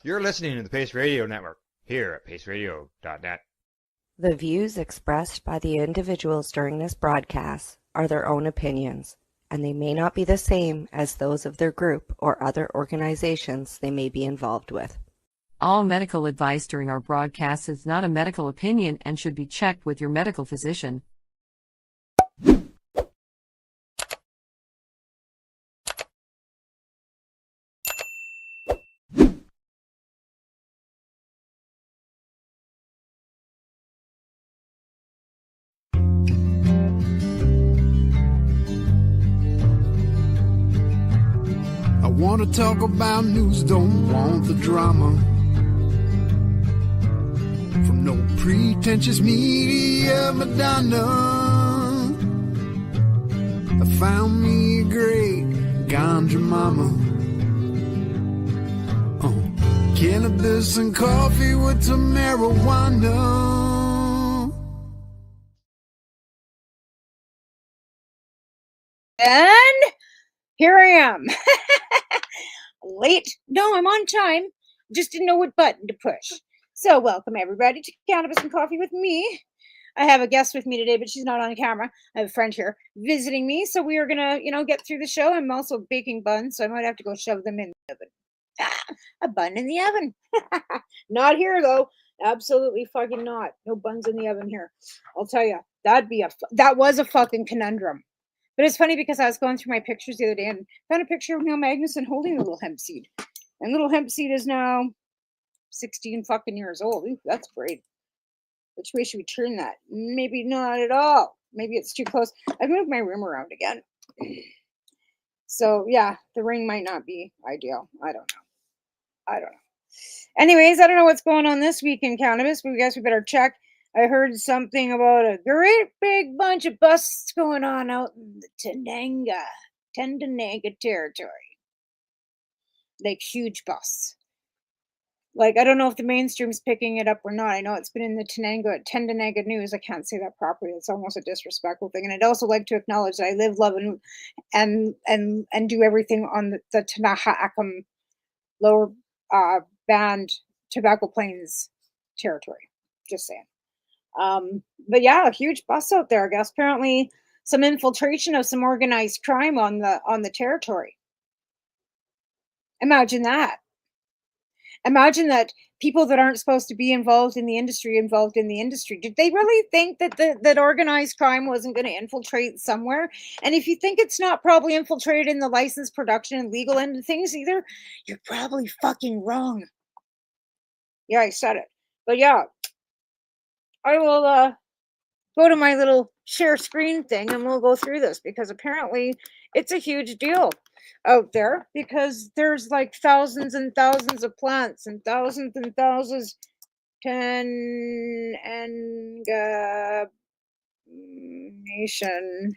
You're listening to the Pace Radio Network here at paceradio.net. The views expressed by the individuals during this broadcast are their own opinions, and they may not be the same as those of their group or other organizations they may be involved with. All medical advice during our broadcast is not a medical opinion and should be checked with your medical physician. I want to talk about news, don't want the drama. From no pretentious media Madonna. I found me a great ganja mama. Cannabis and coffee with some marijuana. And here I am. Late. No, I'm on time. Just didn't know what button to push. So welcome everybody to Cannabis and Coffee with me. I have a guest with me today, but she's not on camera. I have a friend here visiting me. So we are gonna, get through the show. I'm also baking buns, so I might have to go shove them in the oven. A bun in the oven. Not here though. Absolutely fucking not. No buns in the oven here. I'll tell you, that was a fucking conundrum. But it's funny because I was going through my pictures the other day and found a picture of Neil Magnuson holding a little hemp seed. And little hemp seed is now 16 fucking years old. Ooh, that's great. Which way should we turn that? Maybe not at all. Maybe it's too close. I've moved my room around again. So yeah, the ring might not be ideal. I don't know. Anyways, I don't know what's going on this week in cannabis, but I guess we better check. I heard something about a great big bunch of busts going on out in the Tendanega territory. Like huge busts. Like, I don't know if the mainstream's picking it up or not. I know it's been in the Tendanega news. I can't say that properly. It's almost a disrespectful thing. And I'd also like to acknowledge that I live, love, and do everything on the Tanaha'akam lower band Tobacco Plains territory. Just saying. But yeah, a huge bust out there. I guess apparently some infiltration of some organized crime on the territory. Imagine that. Imagine that people that aren't supposed to be involved in the industry. Did they really think that that organized crime wasn't going to infiltrate somewhere? And if you think it's not probably infiltrated in the licensed production and legal end of things either, you're probably fucking wrong. Yeah, I said it. But yeah, I will go to my little share screen thing and we'll go through this because apparently it's a huge deal out there because there's like thousands and thousands of plants and thousands and nation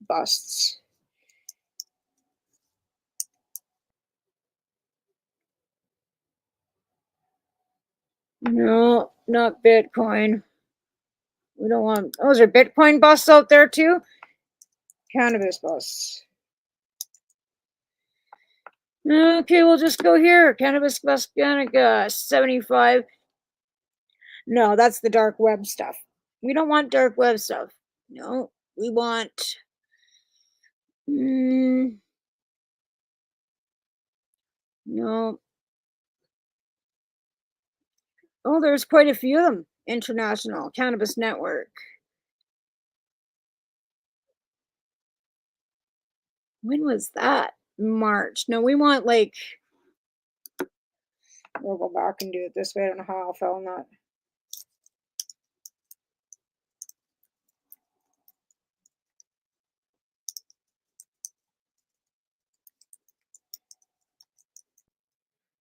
busts. No, not Bitcoin. We don't want. Oh, is there Bitcoin busts out there too? Cannabis busts. Okay, we'll just go here. Cannabis bust 75. No, that's the dark web stuff. We don't want dark web stuff. No, we want. No. Oh, there's quite a few of them. International Cannabis Network. When was that? March. No, we want like. We'll go back and do it this way. I don't know how I fell on that.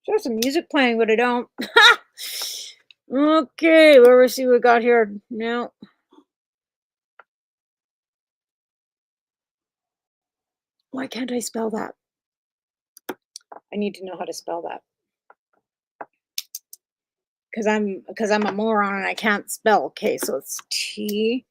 There's some music playing, but I don't. Okay, where we see what we got here. No. Why can't I spell that? I need to know how to spell that. Because I'm a moron and I can't spell. Okay, so it's T.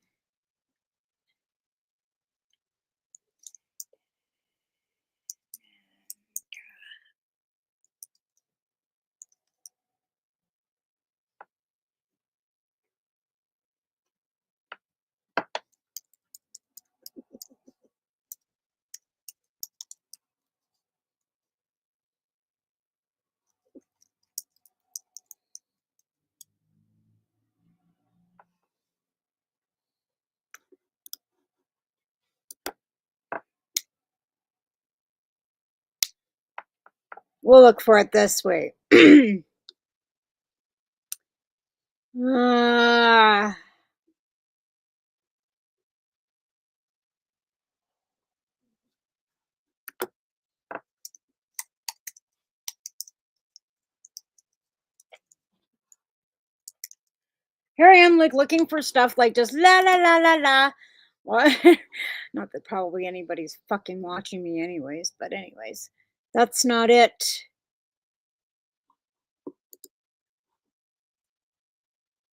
We'll look for it this way. Ah. Here I am, like, looking for stuff like just la la la la la. What? Not that probably anybody's fucking watching me anyways, but anyways, that's not it.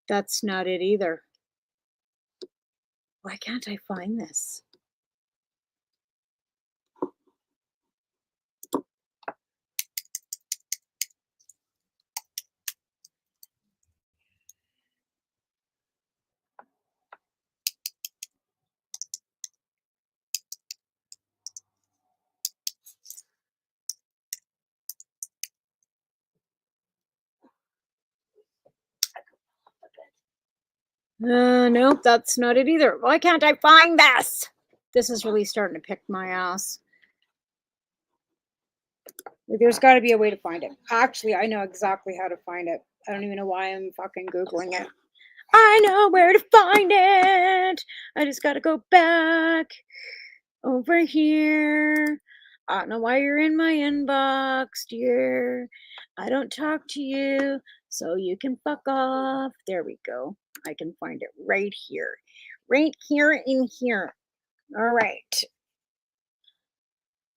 That's not it either. Why can't I find this? Nope, that's not it either. Why can't I find this? This is really starting to pick my ass. There's got to be a way to find it. Actually, I know exactly how to find it. I don't even know why I'm fucking Googling it. I know where to find it. I just got to go back over here. I don't know why you're in my inbox, dear. I don't talk to you, so you can fuck off. There we go. I can find it right here. Right here in here. All right.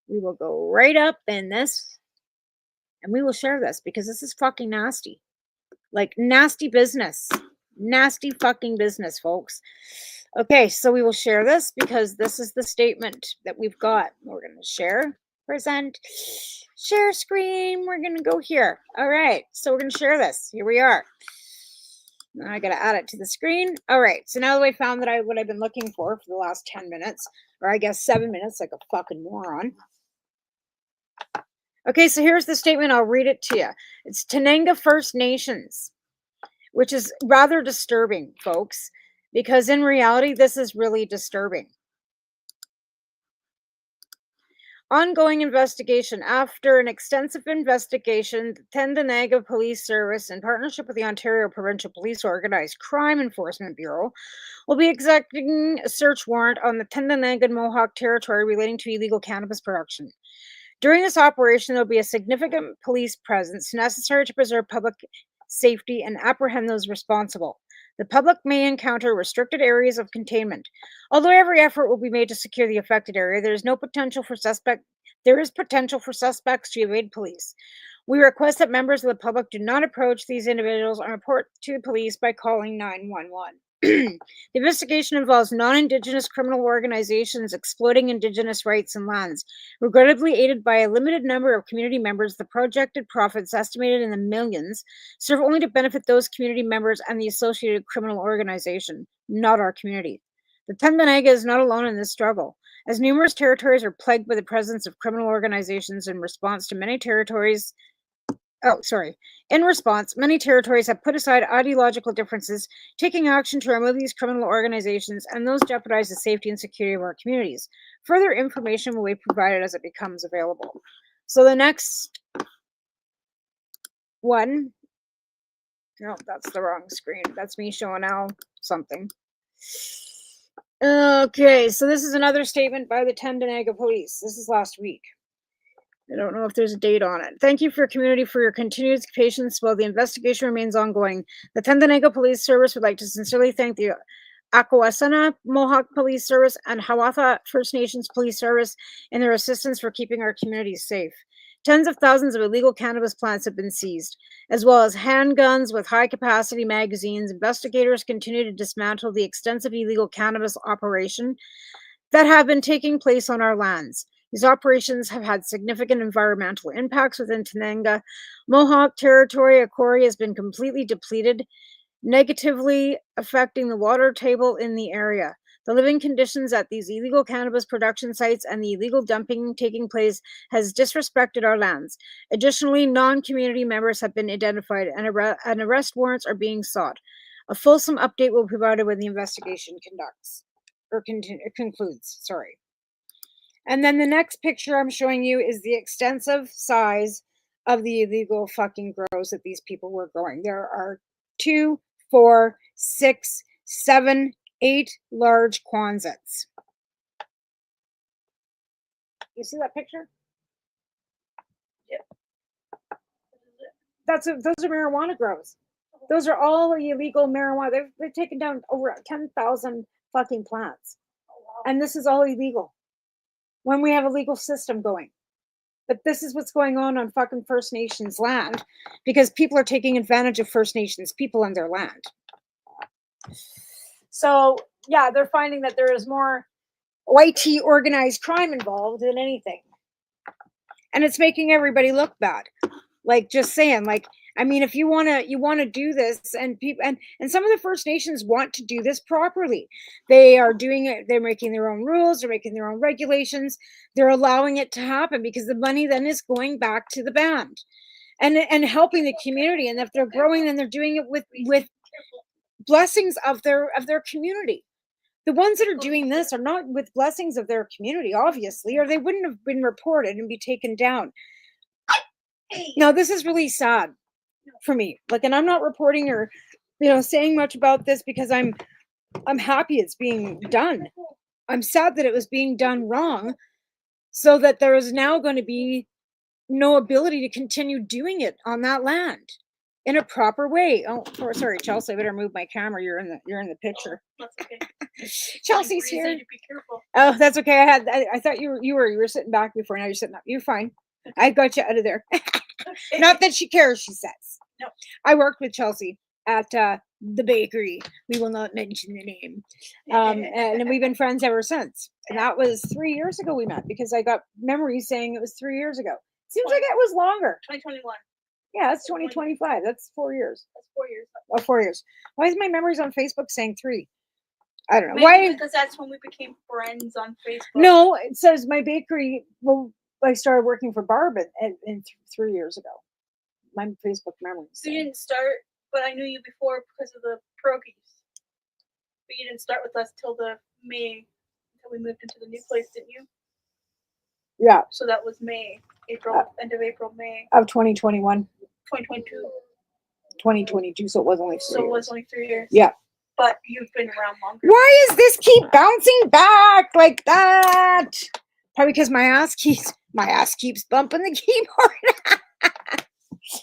We will go right up in this and we will share this because this is fucking nasty. Like, nasty business. Nasty fucking business, folks. Okay, so we will share this because this is the statement that we've got. We're going to share, present, share screen. We're going to go here. All right, so we're going to share this. Here we are. Now I got to add it to the screen. All right, so now that I found that what I've been looking for the last 10 minutes, or I guess 7 minutes, like a fucking moron. Okay, so here's the statement. I'll read it to you. It's Tenanga First Nations, which is rather disturbing, folks, because in reality, this is really disturbing. Ongoing investigation. After an extensive investigation, the Tenanga Police Service, in partnership with the Ontario Provincial Police Organized Crime Enforcement Bureau, will be executing a search warrant on the Tenanga Mohawk territory relating to illegal cannabis production. During this operation, there will be a significant police presence necessary to preserve public safety and apprehend those responsible. The public may encounter restricted areas of containment. Although every effort will be made to secure the affected area, there is potential for suspects to evade police. We request that members of the public do not approach these individuals and report to the police by calling 911. The investigation involves non-Indigenous criminal organizations exploiting Indigenous rights and lands. Regrettably aided by a limited number of community members, the projected profits, estimated in the millions, serve only to benefit those community members and the associated criminal organization, not our community. The Tenanga is not alone in this struggle, as numerous territories are plagued by the presence of criminal organizations. In response, many territories have put aside ideological differences, taking action to remove these criminal organizations and those jeopardize the safety and security of our communities. Further information will be provided as it becomes available. So the next one, no, that's the wrong screen. That's me showing Al something. Okay, so this is another statement by the Tenanga Police. This is last week. I don't know if there's a date on it. Thank you for your community for your continued patience while the investigation remains ongoing. The Tenanga Police Service would like to sincerely thank the Akwesasne Mohawk Police Service and Hiawatha First Nations Police Service in their assistance for keeping our communities safe. Tens of thousands of illegal cannabis plants have been seized, as well as handguns with high-capacity magazines. Investigators continue to dismantle the extensive illegal cannabis operation that have been taking place on our lands. These operations have had significant environmental impacts within Tenanga Mohawk territory. A quarry has been completely depleted, negatively affecting the water table in the area. The living conditions at these illegal cannabis production sites and the illegal dumping taking place has disrespected our lands. Additionally, non-community members have been identified and arrest warrants are being sought. A fulsome update will be provided when the investigation concludes. And then the next picture I'm showing you is the extensive size of the illegal fucking grows that these people were growing. There are 2, 4, 6, 7, 8 large Quonsets. You see that picture? Those are marijuana grows. Those are all illegal marijuana. They've taken down over 10,000 fucking plants. And this is all illegal. When we have a legal system going. But this is what's going on fucking First Nations land because people are taking advantage of First Nations people and their land. So, yeah, they're finding that there is more YT organized crime involved than anything. And it's making everybody look bad. Like, just saying, like, I mean, if you want to do this, and people and some of the First Nations want to do this properly. They are doing it. They're making their own rules. They're making their own regulations. They're allowing it to happen because the money then is going back to the band and helping the community. And if they're growing, then they're doing it with blessings of their community. The ones that are doing this are not with blessings of their community, obviously, or they wouldn't have been reported and be taken down. Now, this is really sad for me. Like, and I'm not reporting or, saying much about this because I'm happy it's being done. I'm sad that it was being done wrong, so that there is now going to be no ability to continue doing it on that land in a proper way. Oh, sorry, Chelsea. I better move my camera. You're in the picture. That's okay. Chelsea's here. Be careful. Oh, that's okay. I thought you were sitting back before. Now you're sitting up. You're fine. I got you out of there. Not that she cares, she says. No. I worked with Chelsea at the bakery. We will not mention the name. And we've been friends ever since. And that was 3 years ago we met because I got memories saying it was 3 years ago. Seems like it was longer. 2021. Yeah, that's 2025. That's 4 years. That's 4 years. Oh, 4 years. Why is my memories on Facebook saying 3? I don't know. Maybe Why? Because that's when we became friends on Facebook. No, it says my bakery. Well, I started working for Barb in 3 years ago. My Facebook memories. So you didn't start, but I knew you before because of the pierogies. But you didn't start with us till the May, until we moved into the new place, didn't you? Yeah. So that was May, April, end of April, May. Of 2021. 2022. 2022, so it was only 3 So it years. was only 3 years. Yeah. But you've been around longer. Why does this keep bouncing back like that? Probably because my ass keeps bumping the keyboard.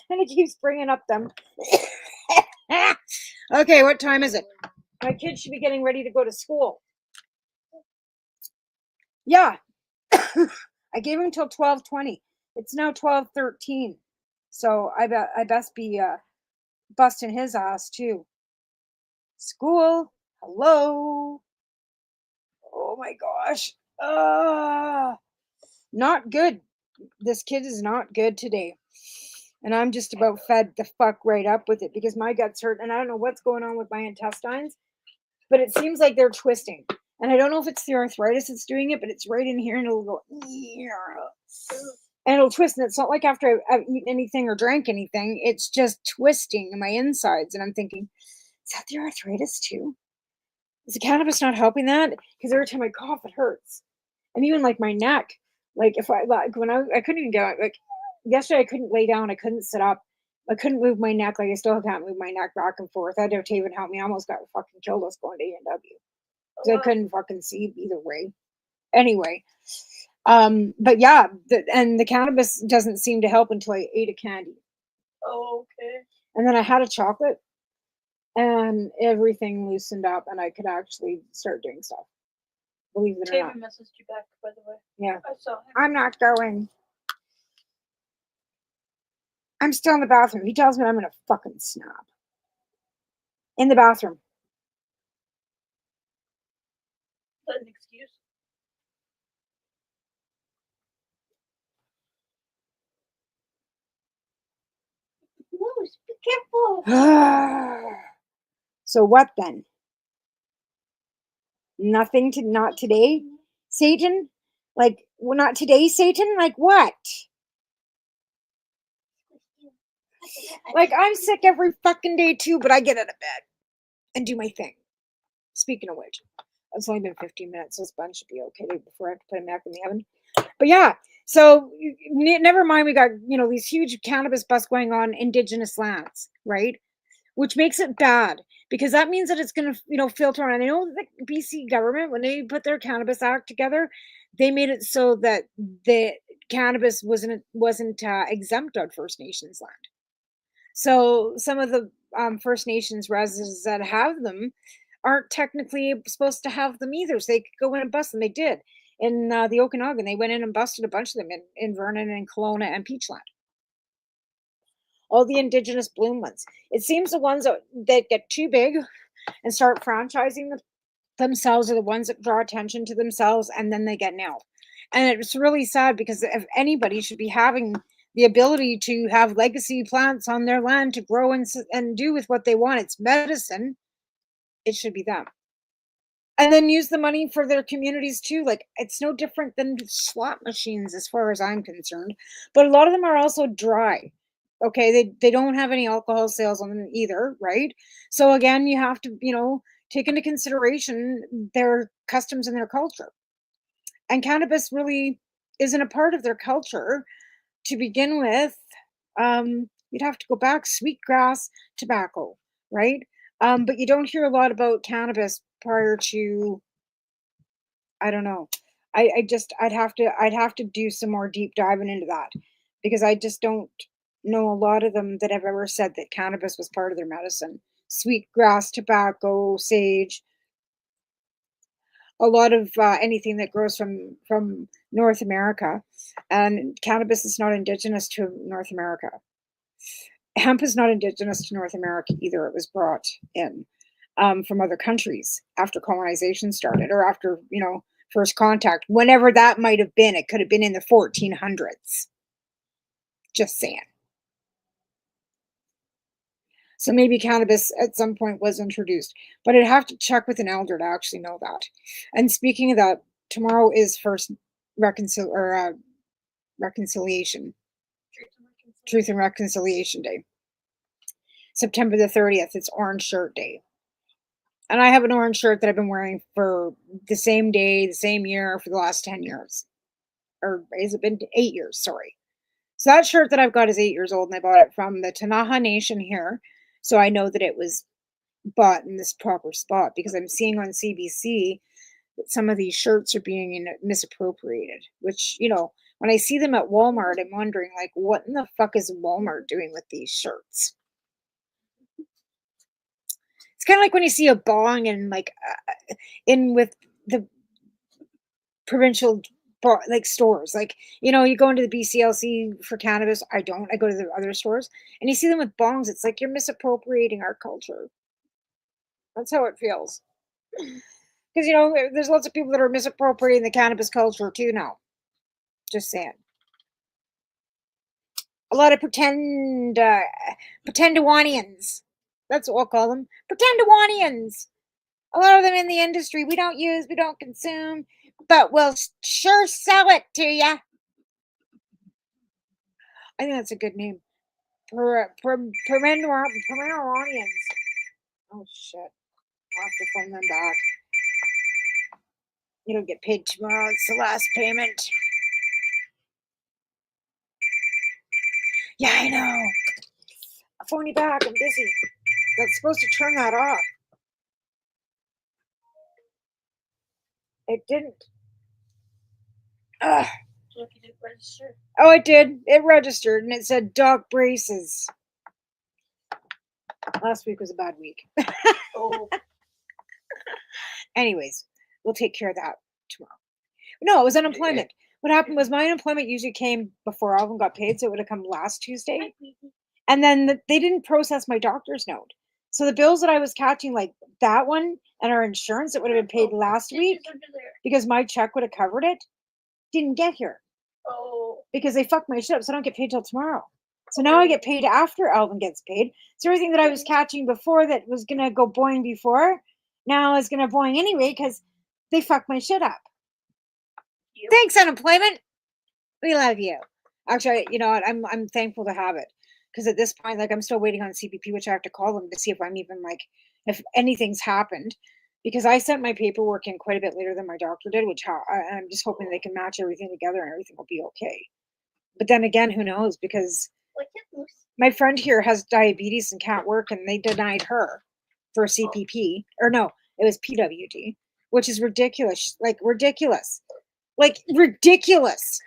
And it keeps bringing up them. Okay, what time is it? My kids should be getting ready to go to school. Yeah. I gave him till 12:20. It's now 12:13. So I best be busting his ass too. School. Hello. Oh my gosh. Not good. This kid is not good today. And I'm just about fed the fuck right up with it because my gut's hurt and I don't know what's going on with my intestines, but it seems like they're twisting. And I don't know if it's the arthritis that's doing it, but it's right in here and it'll go, and it'll twist. And it's not like after I've eaten anything or drank anything, it's just twisting in my insides. And I'm thinking, is that the arthritis too? Is the cannabis not helping that? Because every time I cough, it hurts. And even like my neck, like if I, like when I couldn't even go, like yesterday I couldn't lay down, I couldn't sit up, I couldn't move my neck, like I still can't move my neck back and forth. I had to have Taven help me. I almost got fucking killed us going to A&W. Because I couldn't fucking see either way. Anyway, but yeah, and the cannabis doesn't seem to help until I ate a candy. Oh, okay. And then I had a chocolate, and everything loosened up, and I could actually start doing stuff. Believe it or not. Taven messaged you back, by the way. Yeah. I saw him. I'm not going. I'm still in the bathroom. He tells me I'm gonna fucking snap. In the bathroom. Is that an excuse? Whoosh, be careful. So what then? Nothing to not today, Satan? Like, well, not today, Satan? Like what? Like, I'm sick every fucking day too, but I get out of bed and do my thing. Speaking of which, it's only been 15 minutes, so this bun should be okay before I have to put him back in the oven. But yeah, so never mind, we got, these huge cannabis busts going on indigenous lands, right? Which makes it bad because that means that it's going to, filter on. I know the BC government, when they put their Cannabis Act together, they made it so that the cannabis wasn't exempt on First Nations land. So some of the First Nations residents that have them aren't technically supposed to have them either. So they could go in and bust them. They did in the Okanagan. They went in and busted a bunch of them in Vernon and Kelowna and Peachland. All the indigenous bloom ones. It seems the ones that get too big and start franchising themselves are the ones that draw attention to themselves, and then they get nailed. And it's really sad because if anybody should be having the ability to have legacy plants on their land to grow and do with what they want, it's medicine, it should be them. And then use the money for their communities too. Like, it's no different than slot machines as far as I'm concerned. But a lot of them are also dry. Okay, they don't have any alcohol sales on them either, right? So again, you have to, take into consideration their customs and their culture. And cannabis really isn't a part of their culture to begin with. You'd have to go back, sweetgrass, tobacco, right? But you don't hear a lot about cannabis prior to, I don't know. I'd have to do some more deep diving into that because I just don't know a lot of them that have ever said that cannabis was part of their medicine. Sweetgrass, tobacco, sage, a lot of anything that grows from North America, and cannabis is not indigenous to North America. Hemp is not indigenous to North America either. It was brought in from other countries after colonization started, or after first contact, whenever that might have been. It could have been in the 1400s. Just saying. So maybe cannabis at some point was introduced, but I'd have to check with an elder to actually know that. And speaking of that, tomorrow is first reconciliation, Truth and Reconciliation Day. September the 30th, it's Orange Shirt Day. And I have an orange shirt that I've been wearing for the same day, the same year for the last 10 years. Or has it been 8 years? Sorry. So that shirt that I've got is 8 years old, and I bought it from the Tanaha Nation here. So I know that it was bought in this proper spot, because I'm seeing on CBC that some of these shirts are being misappropriated, which, when I see them at Walmart, I'm wondering, like, what in the fuck is Walmart doing with these shirts? It's kind of like when you see a bong and in with the provincial stores, you go into the BCLC for cannabis. I don't. I go to the other stores and you see them with bongs. It's like you're misappropriating our culture. That's how it feels. Because there's lots of people that are misappropriating the cannabis culture too now. Just saying. A lot of pretendawanians. That's what we'll call them. Pretendawanians. A lot of them in the industry. We don't use, we don't consume, but we'll sure sell it to you. I think that's a good name. Pretendawanians. Oh, shit. I'll have to phone them back. You don't get paid tomorrow. It's the last payment. Yeah, I know. I'll phone you back. I'm busy. That's supposed to turn that off. It didn't. Ugh. Look, you did register. Oh, it did. It registered, and it said Doc Braces. Last week was a bad week. Oh. Anyways, we'll take care of that tomorrow. No, it was unemployment. What happened was my unemployment usually came before Alvin got paid, so it would have come last Tuesday. And then they didn't process my doctor's note. So the bills that I was catching, like that one and our insurance that would have been paid last week, because my check would have covered it, didn't get here. Oh. Because they fucked my shit up, so I don't get paid till tomorrow. So now I get paid after Alvin gets paid. So everything that I was catching before that was going to go boing before, now is going to boing anyway, because they fucked my shit up. Yep. Thanks, unemployment. We love you. Actually, you know what? I'm thankful to have it. Because at this point, I'm still waiting on CPP, which I have to call them to see if I'm even if anything's happened. because I sent my paperwork in quite a bit later than my doctor did, which I'm just hoping they can match everything together and everything will be okay. But then again, who knows? Because my friend here has diabetes and can't work, and they denied her for CPP, or no, it was PWD, which is ridiculous. Like ridiculous. Like ridiculous.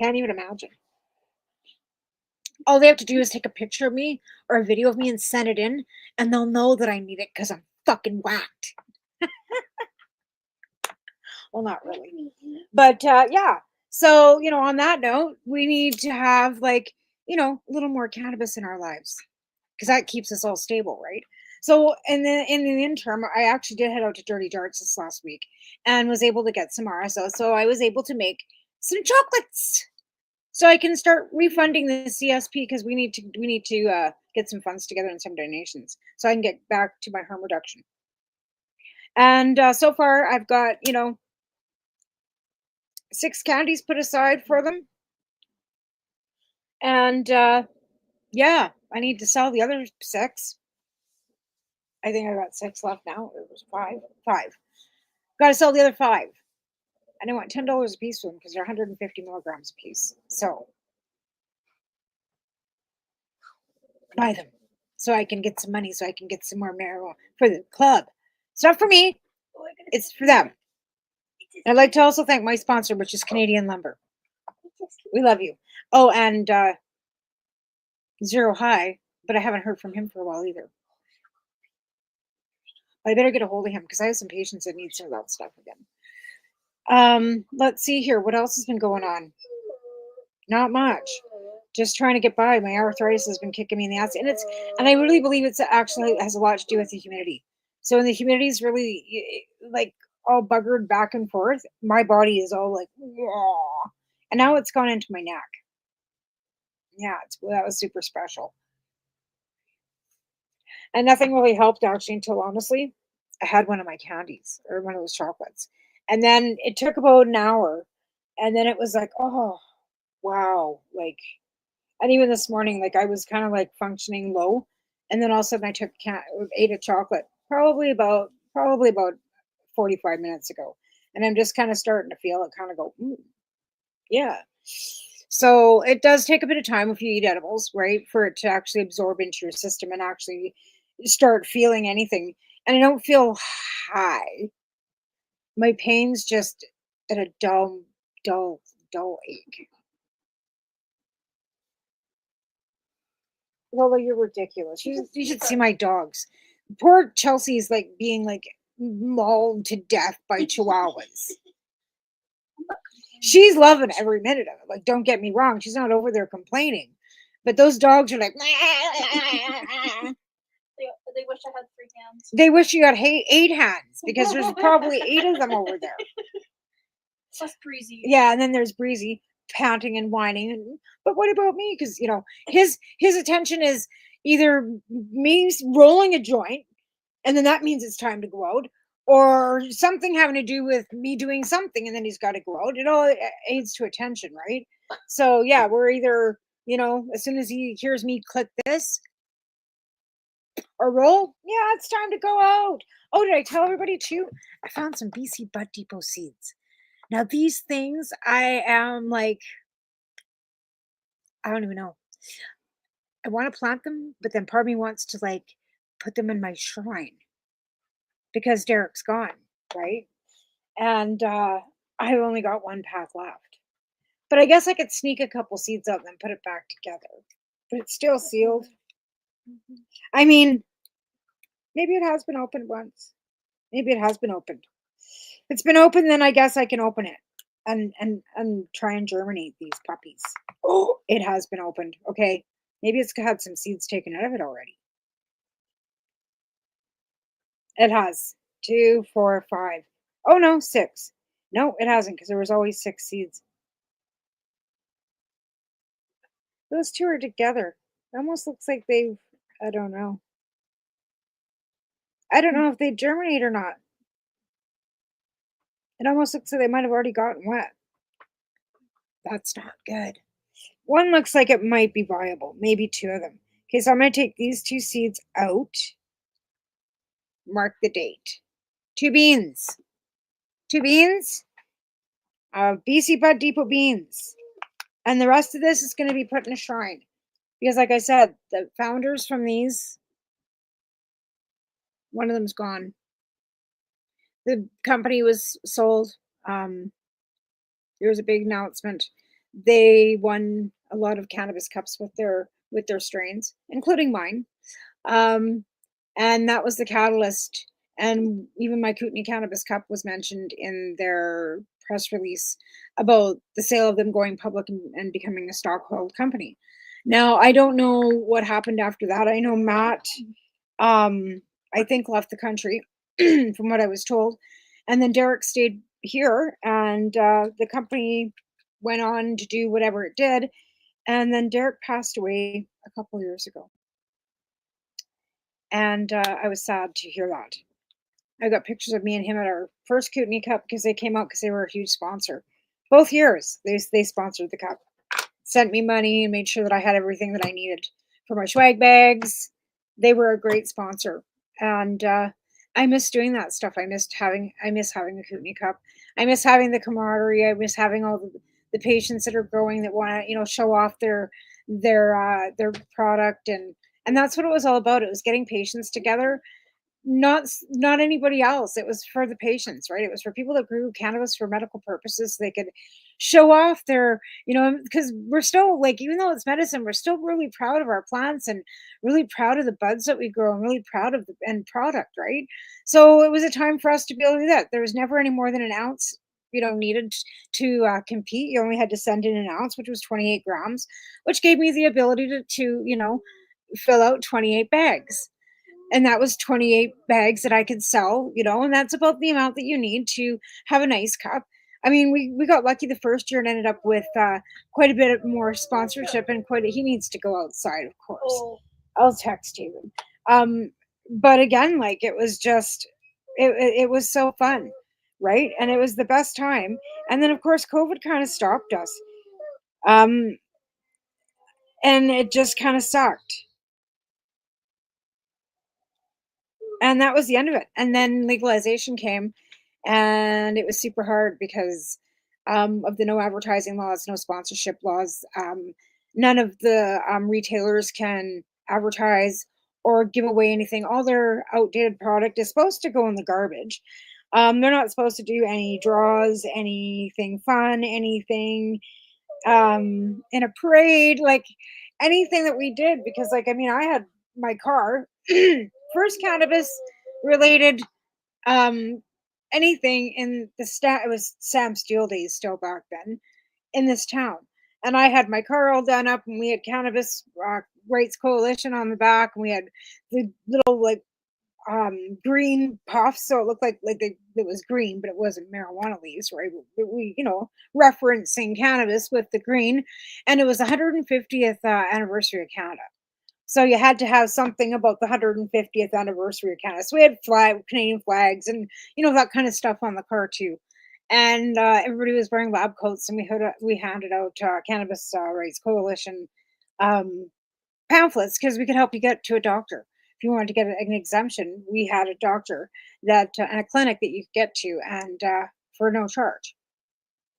Can't even imagine. All they have to do is take a picture of me or a video of me and send it in, and they'll know that I need it because I'm fucking whacked. Well, not really. But yeah. So, on that note, we need to have like, a little more cannabis in our lives because that keeps us all stable, right? So in the interim, I actually did head out to Dirty Darts this last week and was able to get some RSO. So I was able to make some chocolates. So I can start refunding the CSP because we need to get some funds together and some donations so I can get back to my harm reduction. And so far, I've got 6 candies put aside for them, and yeah, I need to sell the other 6. I think I got 6 left now. It was 5. Got to sell the other 5, and I want $10 a piece for them because they're 150 milligrams a piece. So buy them so I can get some money, so I can get some more marijuana for the club. It's not for me; it's for them. And I'd like to also thank my sponsor, which is Canadian Lumber. We love you. Oh, and Zero High, but I haven't heard from him for a while either. I better get a hold of him because I have some patients that need some of that stuff again. Let's see here. What else has been going on? Not much. Just trying to get by. My arthritis has been kicking me in the ass, and I really believe it's actually has a lot to do with the humidity. So when the humidity is really like all buggered back and forth, my body is all like, whoa. And now it's gone into my neck. Yeah, that was super special. And nothing really helped actually until honestly, I had one of my candies or one of those chocolates. And then it took about an hour. And then it was like, oh, wow. Like, and even this morning, like I was kind of like functioning low. And then all of a sudden I ate a chocolate probably about 45 minutes ago. And I'm just kind of starting to feel it kind of go, yeah. So it does take a bit of time if you eat edibles, right? For it to actually absorb into your system and actually start feeling anything. And I don't feel high. My pain's just at a dull, dull, dull ache. Lola, you're ridiculous. You should see my dogs. Poor Chelsea's like being like mauled to death by chihuahuas. She's loving every minute of it. Like, don't get me wrong, she's not over there complaining. But those dogs are like, They wish I had 3 hands. They wish you had 8 hands because there's probably 8 of them over there. Plus Breezy. Yeah, and then there's Breezy panting and whining. But what about me? Because his attention is either me rolling a joint, and then that means it's time to go out, or something having to do with me doing something, and then he's got to go out. It all aids to attention, right? So yeah, we're either as soon as he hears me click this or roll, yeah, it's time to go out. Oh, did I tell everybody too? I found some BC Bud Depot seeds. Now these things, I am like, I don't even know. I want to plant them, but then part of me wants to like put them in my shrine because Derek's gone, right? And I've only got one path left. But I guess I could sneak a couple seeds out and then put it back together. But it's still sealed. I mean, maybe it has been opened once. Maybe it has been opened. If it's been opened, then I guess I can open it and try and germinate these puppies. Oh, it has been opened. Okay. Maybe it's had some seeds taken out of it already. It has 2, 4, 5. Oh no, 6. No, it hasn't because there was always 6 seeds. Those 2 are together. It almost looks like they've, I don't know. I don't know if they germinate or not. It almost looks like they might have already gotten wet. That's not good. One looks like it might be viable. Maybe 2 of them. Okay, so I'm going to take these 2 seeds out. Mark the date. 2 beans. 2 beans. BC Bud Depot beans. And the rest of this is going to be put in a shrine. Because like I said, the founders from these, one of them's gone. The company was sold. There was a big announcement. They won a lot of cannabis cups with their strains, including mine. And that was the catalyst. And even my Kootenai Cannabis Cup was mentioned in their press release about the sale of them going public and becoming a stockhold company. Now, I don't know what happened after that. I know Matt, I think, left the country, from what I was told. And then Derek stayed here, and the company went on to do whatever it did. And then Derek passed away a couple years ago. And I was sad to hear that. I got pictures of me and him at our first Kootenai Cup because they came out because they were a huge sponsor. Both years, they sponsored the cup. Sent me money and made sure that I had everything that I needed for my swag bags. They were a great sponsor. And I miss doing that stuff. I miss having the Kootenai Cup. I miss having the camaraderie. I miss having all the patients that are growing that want to, show off their product, and that's what it was all about. It was getting patients together, not anybody else. It was for the patients, right? It was for people that grew cannabis for medical purposes, so they could show off their, because we're still, like, even though it's medicine, we're still really proud of our plants and really proud of the buds that we grow and really proud of the end product, right? So it was a time for us to be able to do that. There was never any more than an ounce needed to compete. You only had to send in an ounce, which was 28 grams, which gave me the ability to fill out 28 bags. And that was 28 bags that I could sell, and that's about the amount that you need to have a nice cup. I mean, we got lucky the first year and ended up with quite a bit more sponsorship, and he needs to go outside, of course. Oh. I'll text you. But again, like, it was just, it was so fun, right? And it was the best time. And then, of course, COVID kind of stopped us. And it just kind of sucked. And that was the end of it. And then legalization came, and it was super hard because of the no advertising laws, no sponsorship laws. None of the retailers can advertise or give away anything. All their outdated product is supposed to go in the garbage. They're not supposed to do any draws, anything fun, anything in a parade, like anything that we did. Because, like, I mean, I had my car, first cannabis related anything in the it was Sam Steele days still back then in this town. And I had my car all done up, and we had Cannabis Rights Coalition on the back, and we had the little, like, green puffs, so it looked like it was green, but it wasn't marijuana leaves, right? We referencing cannabis with the green. And it was 150th anniversary of Canada. So you had to have something about the 150th anniversary of Canada. So we had Canadian flags and, that kind of stuff on the car too. And everybody was wearing lab coats, and we handed out Cannabis Rights Coalition pamphlets because we could help you get to a doctor. If you wanted to get an exemption, we had a doctor and a clinic that you could get to, and for no charge,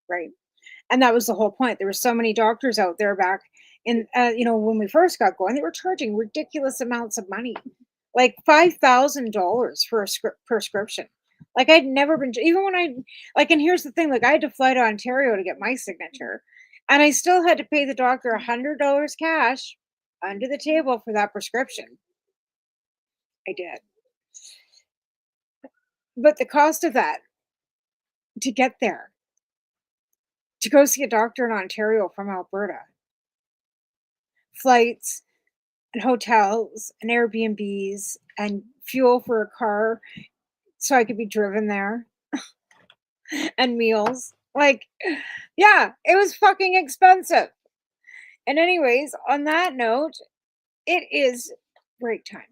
right? And that was the whole point. There were so many doctors out there back in, when we first got going, they were charging ridiculous amounts of money, like $5,000 for a prescription. Like, I'd never been, even when and here's the thing, like, I had to fly to Ontario to get my signature, and I still had to pay the doctor $100 cash under the table for that prescription. I did. But the cost of that to get there, to go see a doctor in Ontario from Alberta, flights and hotels and Airbnbs and fuel for a car so I could be driven there and meals. Like, yeah, it was fucking expensive. And anyways, on that note, it is break time.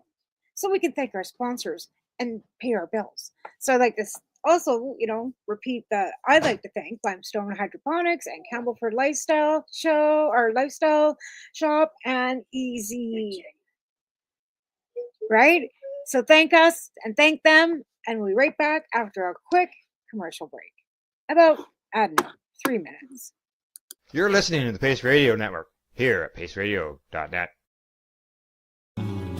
So we can thank our sponsors and pay our bills. So I'd like to also, repeat that I'd like to thank Limestone Hydroponics and Campbellford Lifestyle Shop and At-Eze. right? So thank us and thank them, and we'll be right back after a quick commercial break. About, I don't know, 3 minutes. You're listening to the Pace Radio Network here at paceradio.net.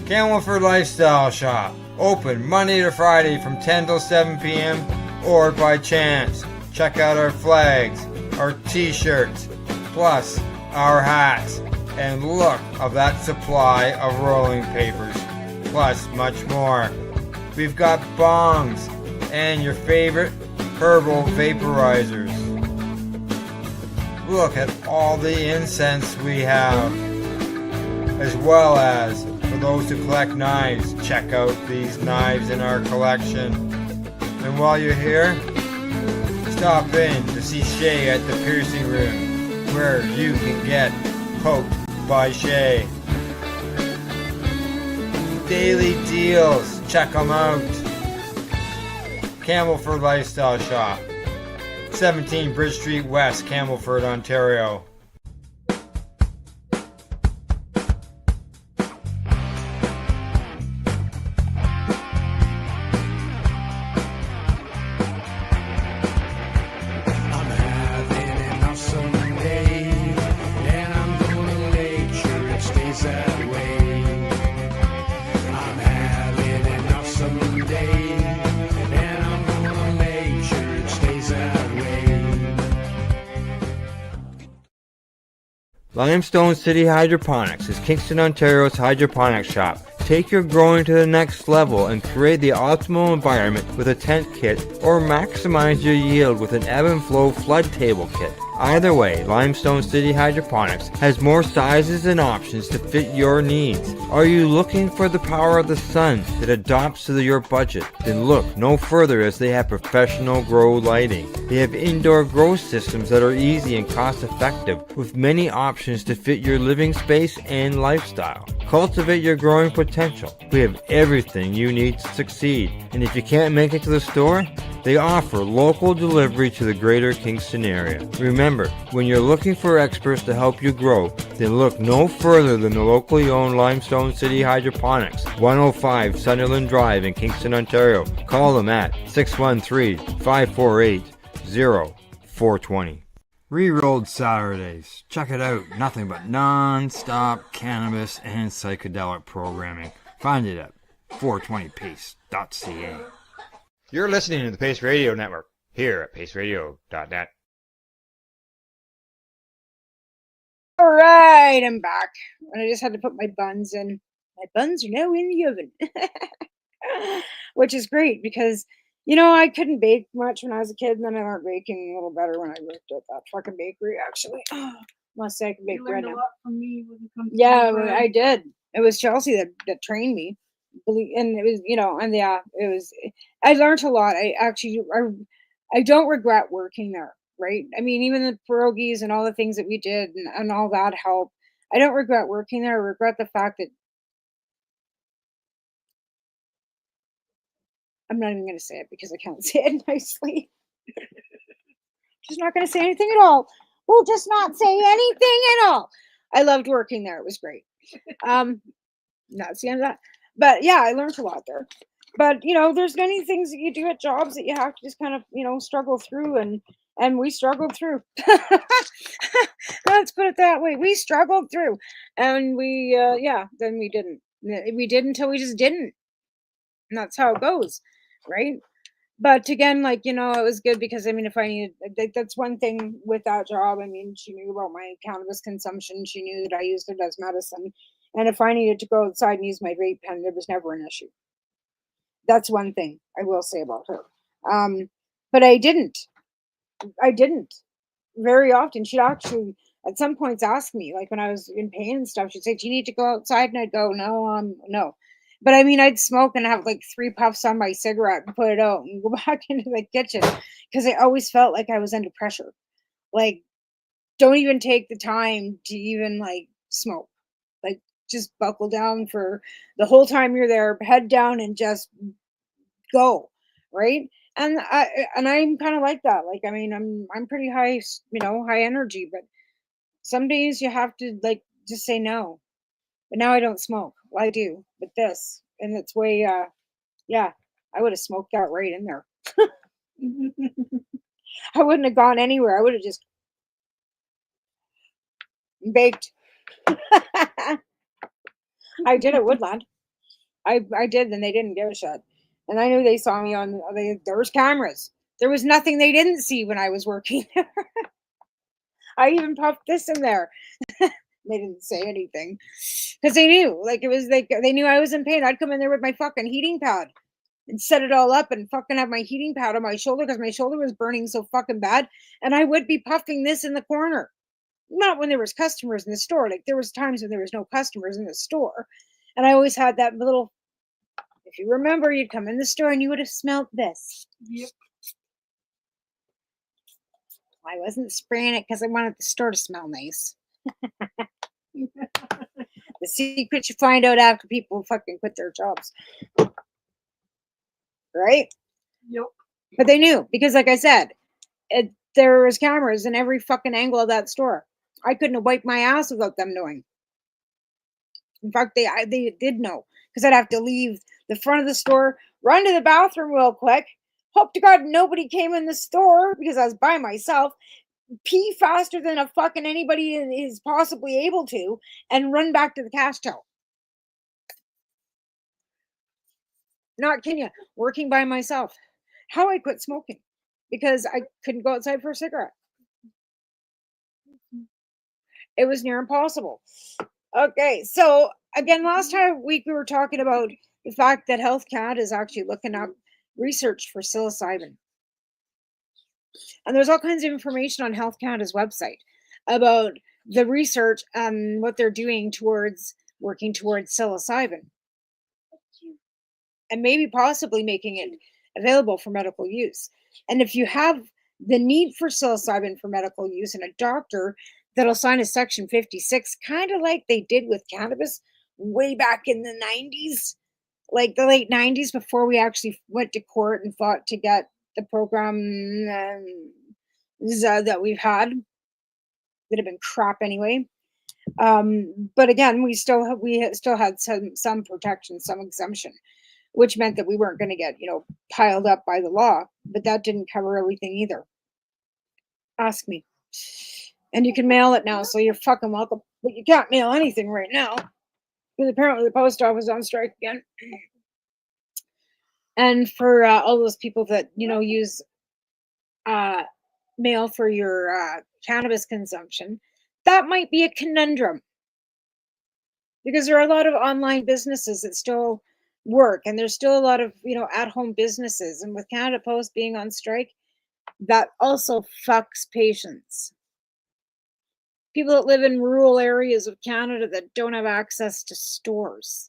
Campbellford Lifestyle Shop, open Monday to Friday from 10 till 7 p.m. or by chance. Check out our flags, our t-shirts, plus our hats, and look of that supply of rolling papers, plus much more. We've got bongs and your favorite herbal vaporizers. Look at all the incense we have, as well as for those who collect knives, check out these knives in our collection. And while you're here, stop in to see Shay at the piercing room, where you can get poked by Shay. Daily deals, check them out. Campbellford Lifestyle Shop, 17 Bridge Street West, Campbellford, Ontario. Limestone City Hydroponics is Kingston, Ontario's hydroponics shop. Take your growing to the next level and create the optimal environment with a tent kit, or maximize your yield with an ebb and flow flood table kit. Either way, Limestone City Hydroponics has more sizes and options to fit your needs. Are you looking for the power of the sun that adapts to your budget? Then look no further, as they have professional grow lighting. They have indoor grow systems that are easy and cost effective, with many options to fit your living space and lifestyle. Cultivate your growing potential. We have everything you need to succeed. And if you can't make it to the store, they offer local delivery to the greater Kingston area. Remember, when you're looking for experts to help you grow, then look no further than the locally owned Limestone City Hydroponics, 105 Sunderland Drive in Kingston, Ontario. Call them at 613-548-0420. Rerolled Saturdays. Check it out. Nothing but non-stop cannabis and psychedelic programming. Find it at 420pace.ca. You're listening to the Pace Radio Network here at paceradio.net. All right, I'm back. And I just had to put my buns in. My buns are now in the oven, which is great because, I couldn't bake much when I was a kid, and then I learned baking a little better when I worked at that fucking bakery, actually. Must say I can bake bread now. You learned a lot from me when it comes to Yeah, bread. I did. It was Chelsea that trained me. And it was, it was, I learned a lot. I don't regret working there, right? I mean, even the pierogies and all the things that we did and all that helped. I don't regret working there. I regret the fact that I'm not even going to say it because I can't say it nicely. Just not going to say anything at all. We'll just not say anything at all. I loved working there. It was great. That's the end of that. But yeah, I learned a lot there. But there's many things that you do at jobs that you have to just kind of struggle through, and we struggled through. Let's put it that way. We struggled through, and we then we didn't until we just didn't, and that's how it goes, right? But again, it was good because if I needed, that's one thing with that job. I mean, she knew about my cannabis consumption. She knew that I used it as medicine. And if I needed to go outside and use my vape pen, there was never an issue. That's one thing I will say about her. But I didn't very often. She'd actually at some points ask me, like when I was in pain and stuff, she'd say, "Do you need to go outside?" And I'd go, "No, no." But I'd smoke and have like 3 puffs on my cigarette and put it out and go back into the kitchen because I always felt like I was under pressure. Like, don't even take the time to even smoke. Like, just buckle down for the whole time you're there, head down and just go, right? And I'm kind of like that. I'm pretty high, high energy, but some days you have to just say no. But now I don't smoke. Well, I do, but this And it's way, yeah, I would have smoked that right in there. I wouldn't have gone anywhere. I would have just baked. I did at Woodland. I did, and they didn't give a shit. And I knew they saw me on. There was cameras. There was nothing they didn't see when I was working there. I even popped this in there. They didn't say anything because they knew, like it was like they knew I was in pain. I'd come in there with my fucking heating pad and set it all up and fucking have my heating pad on my shoulder because my shoulder was burning so fucking bad, and I would be puffing this in the corner. Not when there was customers in the store. Like there was times when there was no customers in the store, and I always had that little. If you remember, you'd come in the store and you would have smelled this. Yep. I wasn't spraying it because I wanted the store to smell nice. The secret you find out after people fucking quit their jobs. Right? Yep. But they knew because, like I said, there was cameras in every fucking angle of that store. I couldn't have wiped my ass without them knowing. In fact, they did know because I'd have to leave the front of the store, run to the bathroom real quick, hope to God nobody came in the store because I was by myself, pee faster than a fucking anybody is possibly able to, and run back to the cash till. Not kidding you, working by myself. How I quit smoking because I couldn't go outside for a cigarette. It was near impossible. Okay, so again, last week we were talking about the fact that Health Canada is actually looking up research for psilocybin. And there's all kinds of information on Health Canada's website about the research and what they're doing towards working towards psilocybin. And maybe possibly making it available for medical use. And if you have the need for psilocybin for medical use and a doctor that'll sign a Section 56, kind of like they did with cannabis way back in the 90s, like the late 90s, before we actually went to court and fought to get the program that we've had that have been crap anyway. But again, we still had some protection, some exemption, which meant that we weren't going to get, piled up by the law, but that didn't cover everything either. Ask me. And you can mail it now, so you're fucking welcome. But you can't mail anything right now because apparently the post office is on strike again. And for all those people that, use mail for your cannabis consumption, that might be a conundrum because there are a lot of online businesses that still work, and there's still a lot of at-home businesses, and with Canada Post being on strike, that also fucks patients. People that live in rural areas of Canada that don't have access to stores.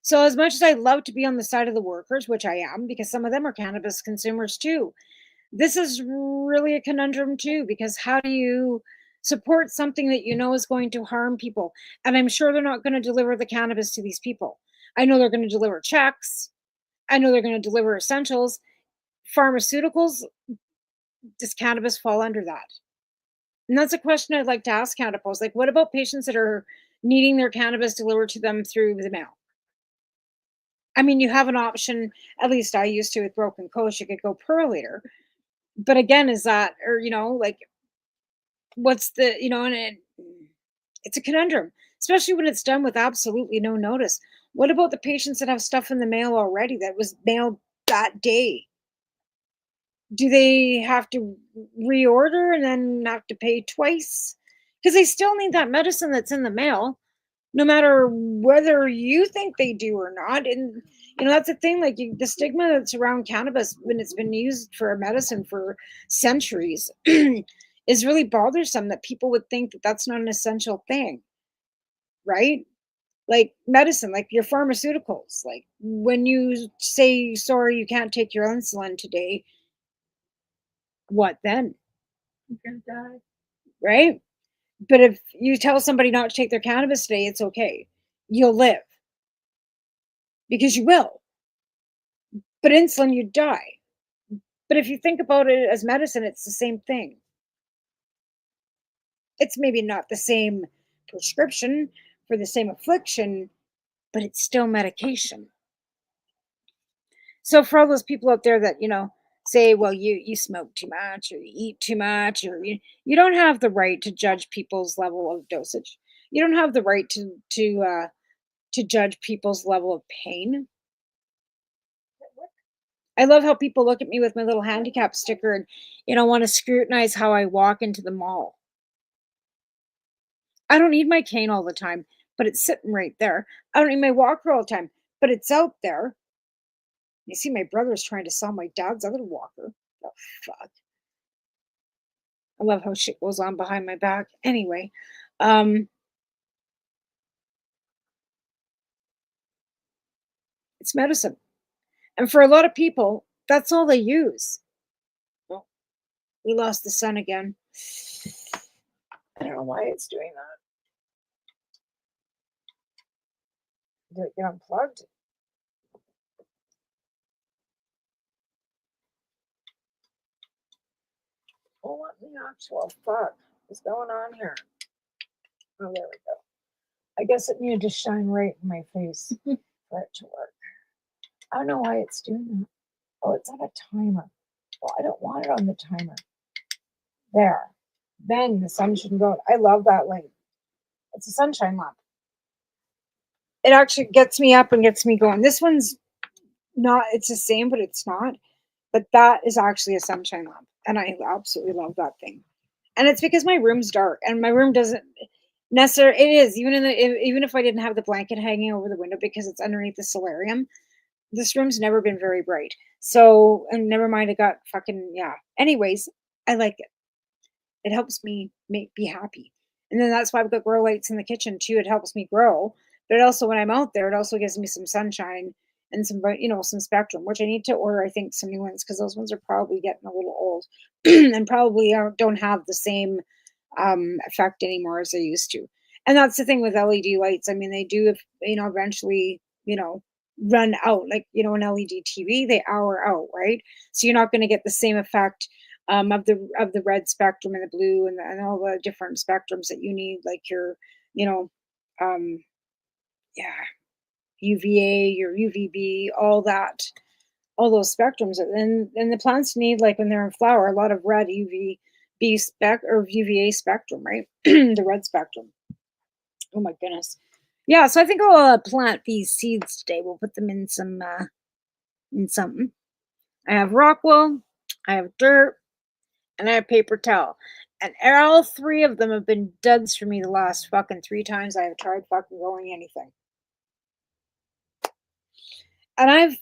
So as much as I love to be on the side of the workers, which I am, because some of them are cannabis consumers too, this is really a conundrum too, because how do you support something that is going to harm people? And I'm sure they're not going to deliver the cannabis to these people. I know they're going to deliver checks. I know they're going to deliver essentials. Pharmaceuticals, does cannabis fall under that? And that's a question I'd like to ask Canada Post. Like, what about patients that are needing their cannabis delivered to them through the mail? I mean, you have an option, at least I used to with Broken Coast, you could go per liter. But again, is that, or, what's the, and it's a conundrum, especially when it's done with absolutely no notice. What about the patients that have stuff in the mail already that was mailed that day? Do they have to reorder and then have to pay twice? Because they still need that medicine that's in the mail, no matter whether you think they do or not. And, that's the thing, like the stigma that's around cannabis when it's been used for a medicine for centuries is really bothersome, that people would think that that's not an essential thing, right? Like medicine, like your pharmaceuticals, like when you say, sorry, you can't take your insulin today, what then? You're gonna die. Right? But if you tell somebody not to take their cannabis today, it's okay. You'll live. Because you will. But insulin, you die. But if you think about it as medicine, it's the same thing. It's maybe not the same prescription for the same affliction, but it's still medication. So for all those people out there that, say, well, you smoke too much or you eat too much, or you don't have the right to judge people's level of dosage. You don't have the right to judge people's level of pain. I love how people look at me with my little handicap sticker and, want to scrutinize how I walk into the mall. I don't need my cane all the time, but it's sitting right there. I don't need my walker all the time, but it's out there. You see, my brother's trying to sell my dad's other walker. Oh, fuck. I love how shit goes on behind my back. Anyway, it's medicine. And for a lot of people, that's all they use. Well, we lost the sun again. I don't know why it's doing that. Did it get unplugged? Oh, what the actual fuck is going on here? Oh, there we go. I guess it needed to shine right in my face for it to work. I don't know why it's doing that. Oh, it's on a timer. Well, I don't want it on the timer. There. Then the sun shouldn't go. I love that light. It's a sunshine lamp. It actually gets me up and gets me going. This one's not, it's the same, but it's not. But that is actually a sunshine lamp. And I absolutely love that thing. And it's because my room's dark and my room doesn't necessarily, it is, even if I didn't have the blanket hanging over the window because it's underneath the solarium, this room's never been very bright. So, and never mind, it got fucking, yeah. Anyways, I like it. It helps me be happy. And then that's why I've got grow lights in the kitchen too. It helps me grow. But also when I'm out there, it also gives me some sunshine and some, some spectrum, which I need to order, I think, some new ones because those ones are probably getting a little old and probably don't have the same effect anymore as they used to. And that's the thing with LED lights. I mean, they do, eventually, run out. Like, an LED TV, they hour out, right? So you're not going to get the same effect of the red spectrum and the blue and all the different spectrums that you need, like your, yeah, UVA, your UVB, all that, all those spectrums. And the plants need, like when they're in flower, a lot of red UVB or UVA spectrum, right? The red spectrum. Oh my goodness. Yeah, so I think I'll plant these seeds today. We'll put them in something. I have rock wool, I have dirt, and I have paper towel. And all three of them have been duds for me the last fucking 3 times I have tried fucking growing anything. And I've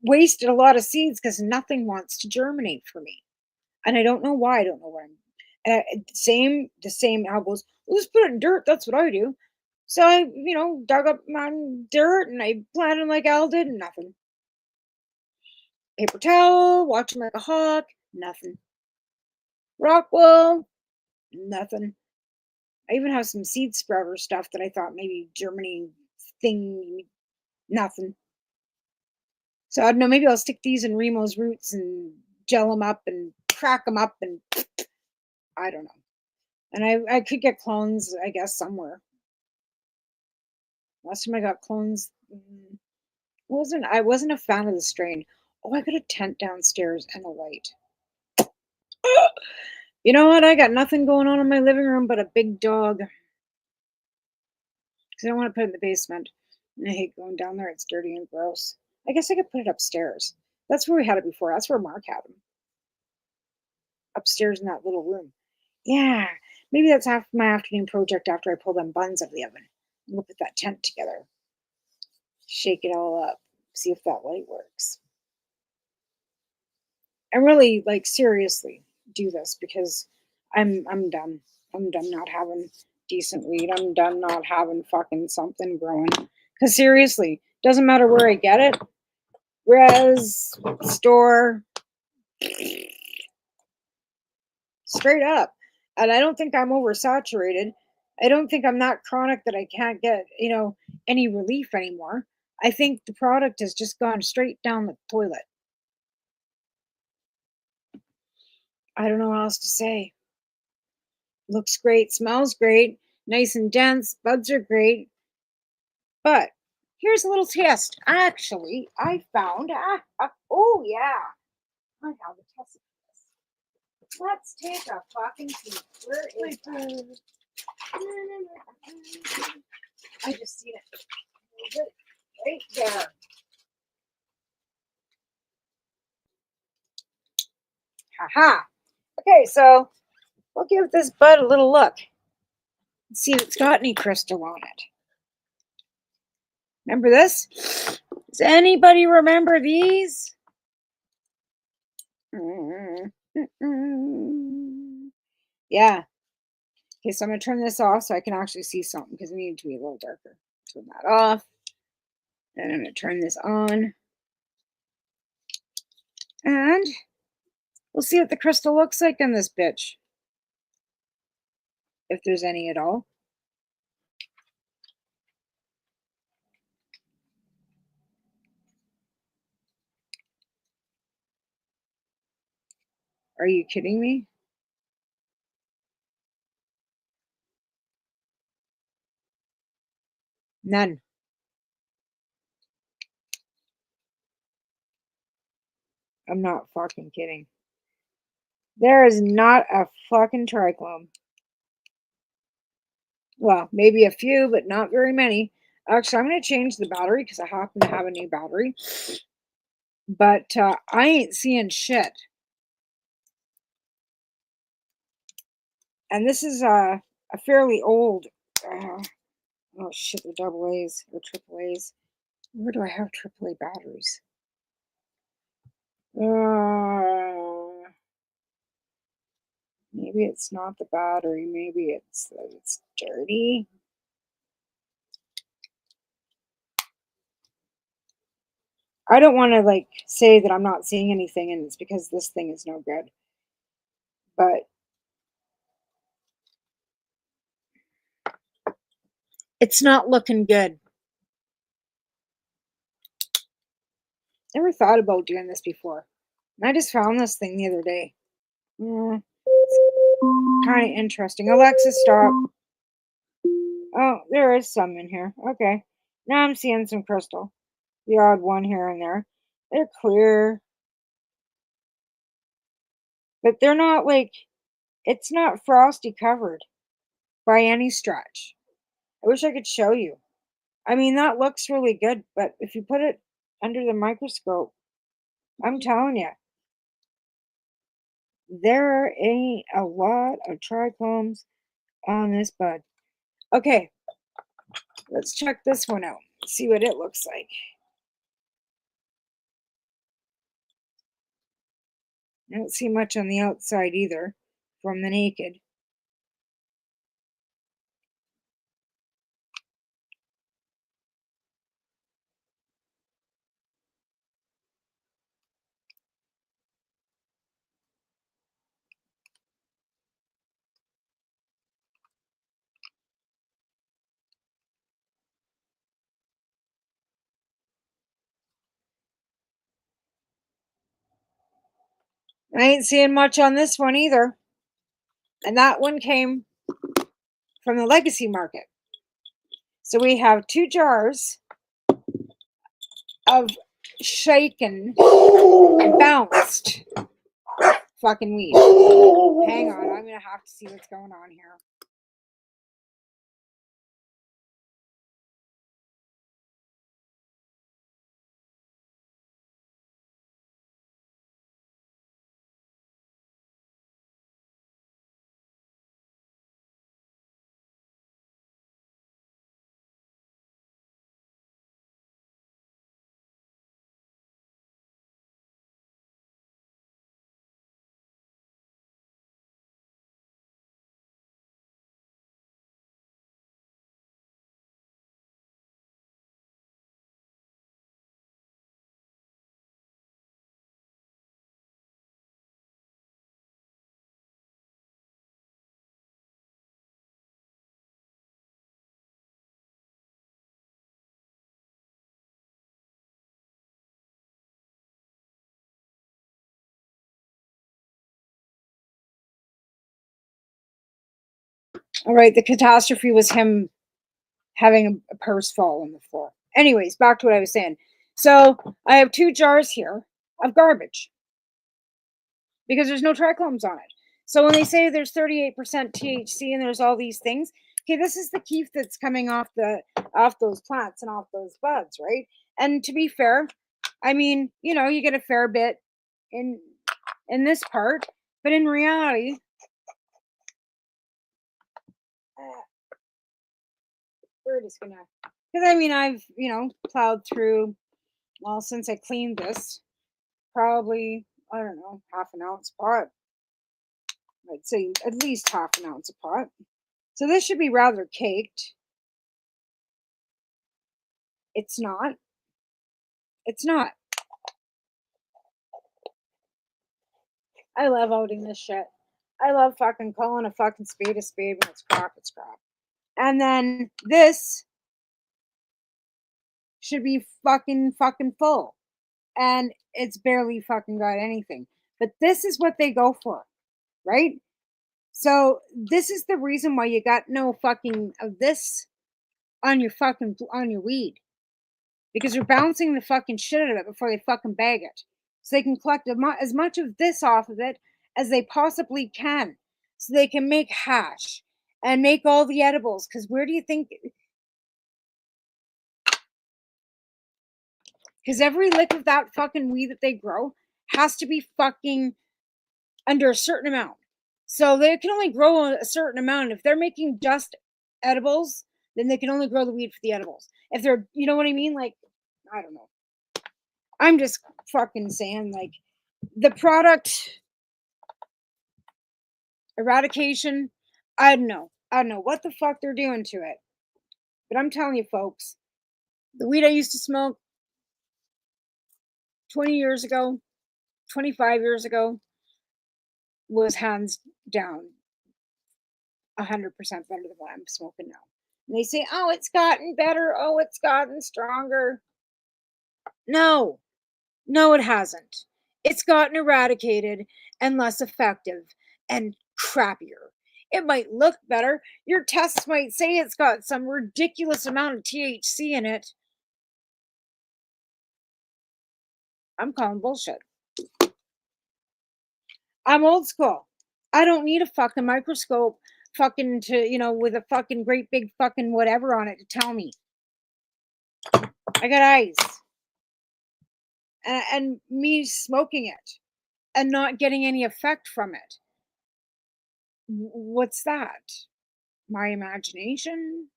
wasted a lot of seeds because nothing wants to germinate for me. And I don't know why. I don't know why. The same Al goes, well, let's put it in dirt. That's what I do. So I, dug up my dirt and I planted like Al did and nothing. Paper towel, watching like a hawk, nothing. Rock wool, nothing. I even have some seed sprouter stuff that I thought maybe germinating thing, nothing. So I don't know, maybe I'll stick these in Remo's roots and gel them up and crack them up and I don't know. And I could get clones, I guess, somewhere. Last time I got clones, I wasn't a fan of the strain. Oh, I got a tent downstairs and a light. You know what? I got nothing going on in my living room but a big dog. Because I don't want to put it in the basement. And I hate going down there. It's dirty and gross. I guess I could put it upstairs. That's where we had it before. That's where Mark had him. Upstairs in that little room. Yeah. Maybe that's my afternoon project after I pull them buns out of the oven. We'll put that tent together. Shake it all up. See if that light works. And really, like, seriously do this because I'm done. I'm done not having decent weed. I'm done not having fucking something growing. Because seriously, doesn't matter where I get it. Res, store, straight up. And I don't think I'm oversaturated. I don't think I'm that chronic that I can't get, any relief anymore. I think the product has just gone straight down the toilet. I don't know what else to say. Looks great, smells great, nice and dense, buds are great. But here's a little test. Actually, I found, oh yeah, I have a test of this. Let's take a fucking peek. Where is that? I just seen it. Right there. Haha. Okay, so we'll give this bud a little look. Let's see if it's got any crystal on it. Remember this? Does anybody remember these? Yeah. Okay, so I'm going to turn this off so I can actually see something because it needs to be a little darker. Turn that off. Then I'm going to turn this on. And we'll see what the crystal looks like in this bitch. If there's any at all. Are you kidding me? None. I'm not fucking kidding. There is not a fucking triclome. Well, maybe a few, but not very many. Actually, I'm going to change the battery because I happen to have a new battery. But I ain't seeing shit. And this is a fairly old. Oh shit, the double A's or triple A's. Where do I have AAA batteries? Maybe it's not the battery. Maybe it's that it's dirty. I don't want to like say that I'm not seeing anything, and it's because this thing is no good. But it's not looking good. Never thought about doing this before. And I just found this thing the other day. It's kind of interesting. Alexa, stop. Oh, there is some in here. Okay. Now I'm seeing some crystal. The odd one here and there. They're clear. But they're not like, it's not frosty covered by any stretch. I wish I could show you. I mean, that looks really good, but if you put it under the microscope, I'm telling you, there ain't a lot of trichomes on this bud. Okay, let's check this one out. See what it looks like. I don't see much on the outside either from the naked. I ain't seeing much on this one either. And that one came from the legacy market. So we have 2 jars of shaken, bounced fucking weed. Hang on, I'm going to have to see what's going on here. All right, the catastrophe was him having a purse fall on the floor. Anyways, back to what I was saying. So I have 2 jars here of garbage because there's no trichomes on it. So when they say there's 38% THC and there's all these things, okay, this is the keef that's coming off those plants and off those buds, right? And to be fair, I mean, you know, you get a fair bit in this part, but in reality, we're just gonna, because I mean, I've, you know, plowed through, well, since I cleaned this, probably, I don't know, half an ounce pot. I'd say at least half an ounce a pot. So this should be rather caked. It's not. It's not. I love outing this shit. I love fucking calling a fucking spade when it's crap, it's crap. And then this should be fucking full. And it's barely fucking got anything. But this is what they go for, right? So this is the reason why you got no fucking of this on your weed. Because they're bouncing the fucking shit out of it before they fucking bag it. So they can collect as much of this off of it as they possibly can. So they can make hash and make all the edibles. Because where do you think... Because every lick of that fucking weed that they grow has to be fucking under a certain amount. So they can only grow a certain amount. If they're making just edibles, then they can only grow the weed for the edibles. If they're, you know what I mean? Like, I don't know. I'm just fucking saying, like, the product eradication, I don't know what the fuck they're doing to it. But I'm telling you, folks, the weed I used to smoke 20 years ago, 25 years ago, was hands down 100% better than what I'm smoking now. And they say, oh, it's gotten better. Oh, it's gotten stronger. No, it hasn't. It's gotten eradicated and less effective and crappier. It might look better. Your tests might say it's got some ridiculous amount of THC in it. I'm calling bullshit. I'm old school. I don't need a fucking microscope fucking to, you know, with a fucking great big fucking whatever on it to tell me. I got eyes. And me smoking it and not getting any effect from it. What's that? My imagination?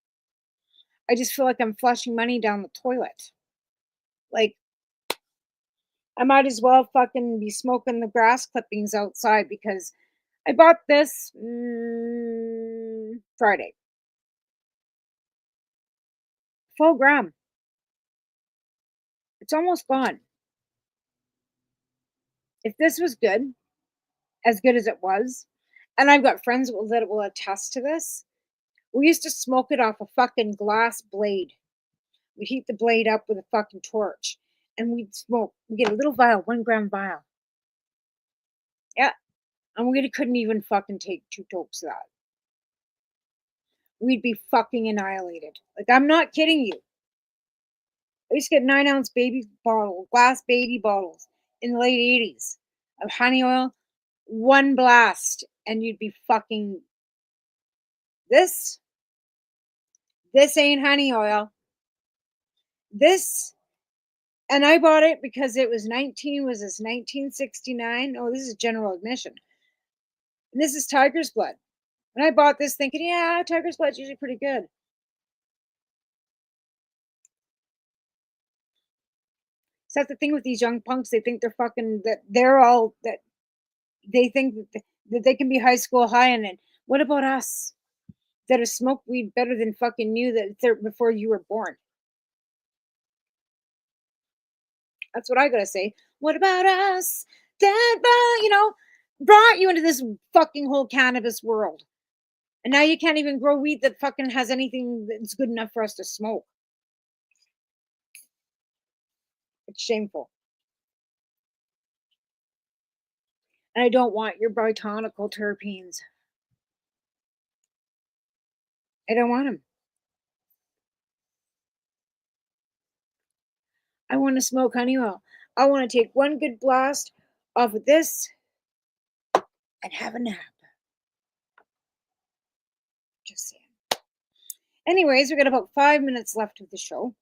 I just feel like I'm flushing money down the toilet. Like, I might as well fucking be smoking the grass clippings outside because I bought this Friday. Full gram. It's almost gone. If this was good, as good as it was, and I've got friends that will attest to this, we used to smoke it off a fucking glass blade. We'd heat the blade up with a fucking torch, and we'd smoke. We get a little vial, 1 gram vial. Yeah, and we couldn't even fucking take 2 tokes of that. We'd be fucking annihilated. Like, I'm not kidding you. I used to get 9-ounce glass baby bottles in the late 80s of honey oil, 1 blast, and you'd be fucking... This ain't honey oil. This, and I bought it because it was 1969? Oh, this is general admission. And this is tiger's blood. And I bought this thinking, yeah, tiger's blood's usually pretty good. So that's the thing with these young punks. They think they're fucking, that they think that they can be high school high. And then what about us that have smoked weed better than fucking you before you were born? That's what I gotta say. What about us that, brought you into this fucking whole cannabis world? And now you can't even grow weed that fucking has anything that's good enough for us to smoke. It's shameful. And I don't want your botanical terpenes. I don't want them. I want to smoke Honeywell. I want to take one good blast off of this and have a nap. Just saying. Anyways, we got about 5 minutes left of the show.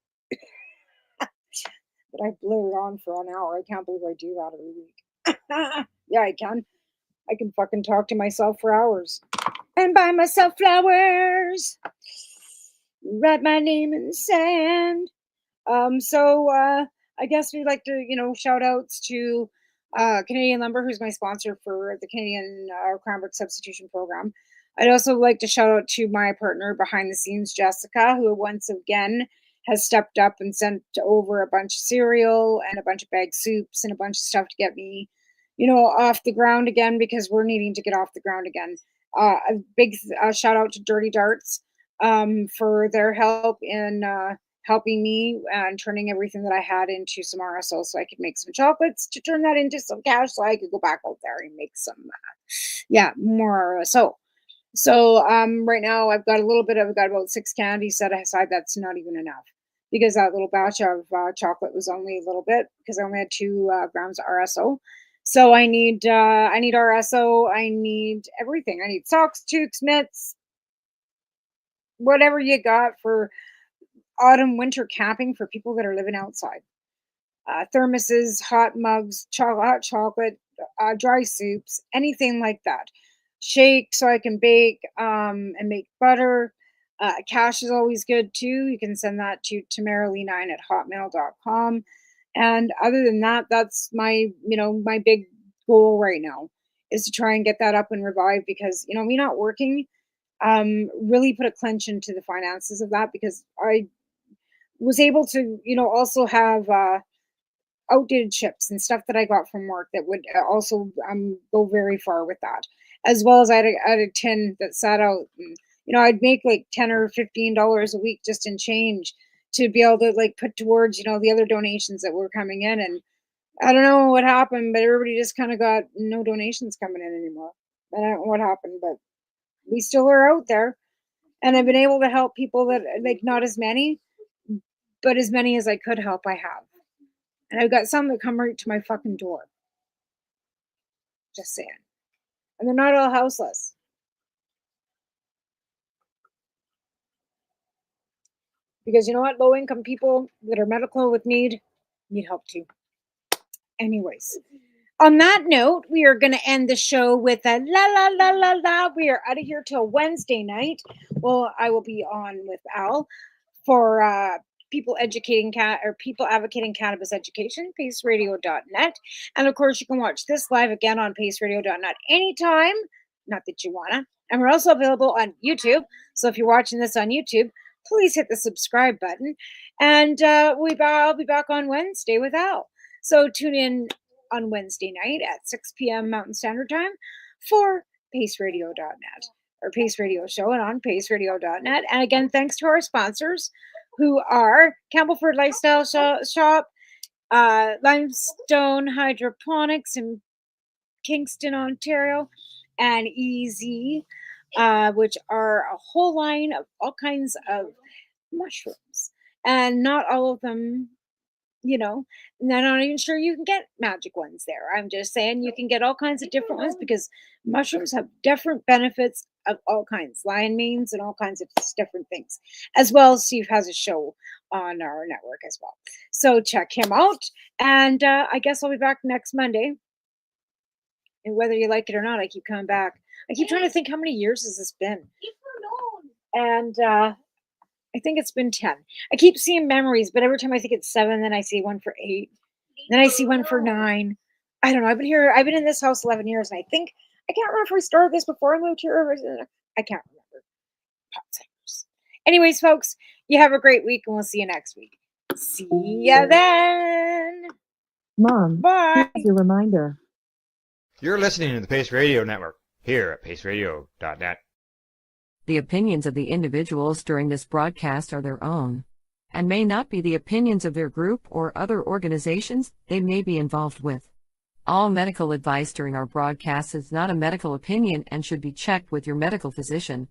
But I blew it on for an hour. I can't believe I do that every week. Yeah, I can. I can fucking talk to myself for hours. And buy myself flowers. Write my name in the sand. I guess we'd like to, shout outs to Canadian Lumber, who's my sponsor for the Canadian Cranbrook Substitution Program. I'd also like to shout out to my partner behind the scenes, Jessica, who once again has stepped up and sent over a bunch of cereal and a bunch of bagged soups and a bunch of stuff to get me, off the ground again, because we're needing to get off the ground again. A big shout out to Dirty Darts for their help in helping me and turning everything that I had into some RSO so I could make some chocolates to turn that into some cash so I could go back out there and make some, more RSO. So right now I've got about 6 candies set aside. That's not even enough because that little batch of chocolate was only a little bit because I only had 2 grams of RSO. So I need RSO. I need everything. I need socks, toques, mitts, whatever you got for autumn, winter camping for people that are living outside. Thermoses, hot mugs, hot chocolate, dry soups, anything like that. Shake so I can bake and make butter. Cash is always good too. You can send that to tamarijuana@hotmail.com. And other than that, that's my big goal right now is to try and get that up and revive because, me not working really put a clench into the finances of that because I was able to, also have outdated chips and stuff that I got from work that would also go very far with that. As well as I had a tin that sat out. And, I'd make like $10 or $15 a week just in change to be able to put towards, the other donations that were coming in. And I don't know what happened, but everybody just kind of got no donations coming in anymore. I don't know what happened, but we still are out there. And I've been able to help people that not as many, but as many as I could help, I have. And I've got some that come right to my fucking door. Just saying. And they're not all houseless. Because you know what? Low-income people that are medical with need help too. Anyways, on that note, we are going to end the show with a la la la la la. We are out of here till Wednesday night. Well, I will be on with Al for people advocating cannabis education, paceradio.net. And of course, you can watch this live again on paceradio.net anytime. Not that you wanna. And we're also available on YouTube. So if you're watching this on YouTube, please hit the subscribe button. And I'll be back on Wednesday with Al. So tune in on Wednesday night at 6 p.m. Mountain Standard Time for paceradio.net or Pace Radio Show and on paceradio.net. And again, thanks to our sponsors who are Campbellford Lifestyle Shop, Limestone Hydroponics in Kingston, Ontario, and At-Eze, which are a whole line of all kinds of mushrooms. And not all of them, I'm not even sure you can get magic ones there. I'm just saying you can get all kinds of different ones because mushrooms have different benefits of all kinds, lion manes and all kinds of different things. As well as Steve has a show on our network as well. So check him out. And I guess I'll be back next Monday. And whether you like it or not, I keep coming back. I keep trying to think how many years has this been. And I think it's been 10. I keep seeing memories, but every time I think it's 7, then I see one for 8. Then I see one for 9. I don't know. I've been in this house 11 years, and I think I can't remember if we started this before I moved here. I can't remember. Anyways, folks, you have a great week, and we'll see you next week. See ya then. Mom, Bye. here's your reminder. You're listening to the Pace Radio Network here at paceradio.net. The opinions of the individuals during this broadcast are their own, and may not be the opinions of their group or other organizations they may be involved with. All medical advice during our broadcast is not a medical opinion and should be checked with your medical physician.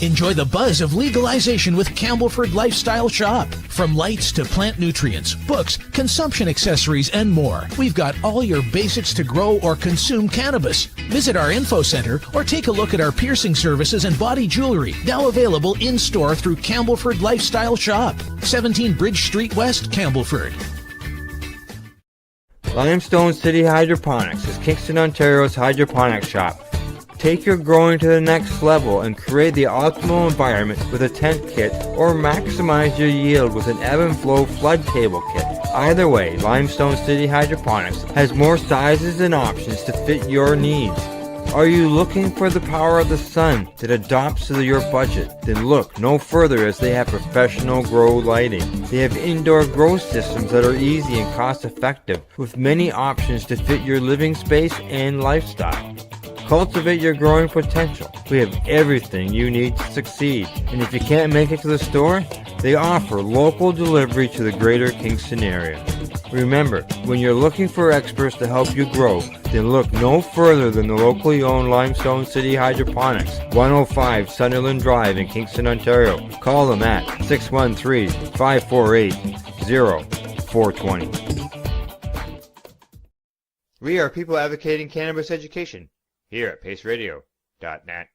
Enjoy the buzz of legalization with Campbellford Lifestyle Shop. From lights to plant nutrients, books, consumption accessories, and more, we've got all your basics to grow or consume cannabis. Visit our info center or take a look at our piercing services and body jewelry, now available in-store through Campbellford Lifestyle Shop, 17 Bridge Street West, Campbellford. Limestone City Hydroponics is Kingston, Ontario's hydroponics shop. Take your growing to the next level and create the optimal environment with a tent kit or maximize your yield with an ebb and flow flood table kit. Either way, Limestone City Hydroponics has more sizes and options to fit your needs. Are you looking for the power of the sun that adapts to your budget? Then look no further, as they have professional grow lighting. They have indoor grow systems that are easy and cost effective with many options to fit your living space and lifestyle. Cultivate your growing potential. We have everything you need to succeed. And if you can't make it to the store, they offer local delivery to the greater Kingston area. Remember, when you're looking for experts to help you grow, then look no further than the locally owned Limestone City Hydroponics, 105 Sunderland Drive in Kingston, Ontario. Call them at 613-548-0420. We are people advocating cannabis education here at paceradio.net.